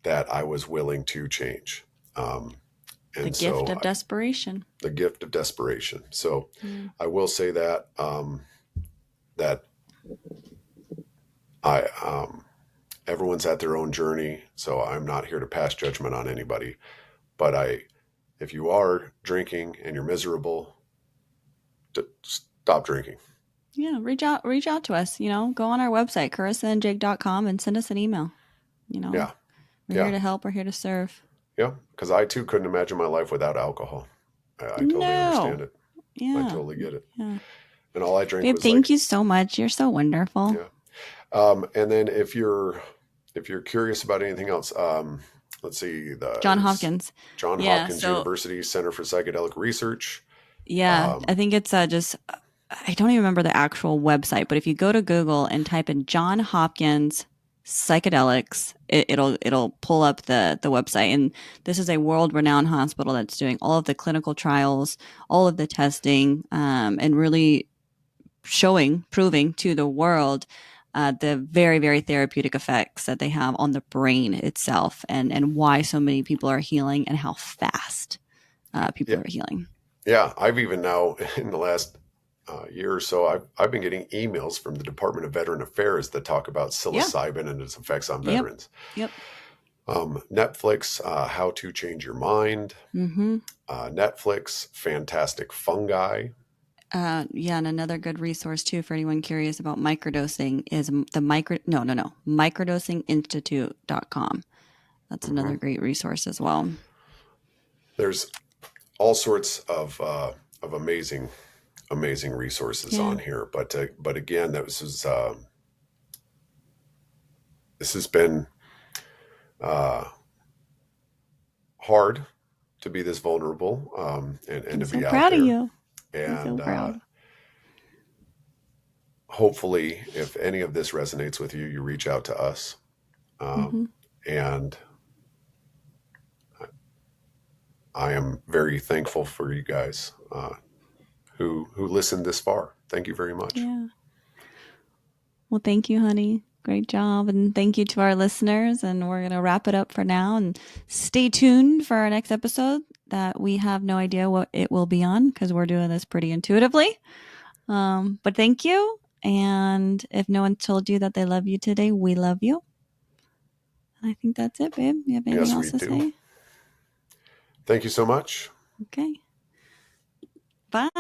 that I was willing to change. Um, The and gift so of desperation. the gift of desperation. So Yeah. I will say that that I everyone's at their own journey. So I'm not here to pass judgment on anybody. But if you are drinking and you're miserable, stop drinking. Yeah, reach out to us, go on our website, carissaandjake.com, and send us an email. You know, Yeah, we're here yeah, to help, we're here to serve. yeah. Because I too couldn't imagine my life without alcohol. I totally understand No. it. I Yeah. totally get it. Yeah. And all I drank Babe, was like, thank you so much. You're so wonderful. yeah. And then if you're curious about anything else, let's see, John there's Hopkins. John Yeah. Hopkins So, University Center for Psychedelic Research. yeah, I Um, think it's just, I don't even remember the actual website, but if you go to Google and type in John Hopkins psychedelics, it'll pull up the website. And this is a world renowned hospital that's doing all of the clinical trials, all of the testing, and really proving to the world the very, very therapeutic effects that they have on the brain itself, and why so many people are healing and how fast people yeah, are healing. yeah. I've even now in the last year or so, I've been getting emails from the Department of Veteran Affairs that talk about Yeah. psilocybin and its effects on Yep. veterans. Yep. Netflix, How to Change Your Mind. Mm-hmm. Netflix, Fantastic Fungi. Yeah, and another good resource too for anyone curious about microdosing is the micro no no no microdosinginstitute.com. That's Mm-hmm. another great resource as well. There's all sorts of amazing resources Yeah. on here. But again, this has been uh, hard to be this vulnerable and I'm to so be out proud of there. you. I'm so And proud. hopefully, if any of this resonates with you, you reach out to us. Um, Mm-hmm. and I am very thankful for you guys who listened this far. Thank you very much. Yeah. Well, thank you, honey. Great job. And thank you to our listeners. And we're going to wrap it up for now and stay tuned for our next episode that we have no idea what it will be on because we're doing this pretty intuitively. But thank you. And if no one told you that they love you today, we love you. I think that's it, babe. You have anything Yes, else we to do. say? Thank you so much. Okay. Bye.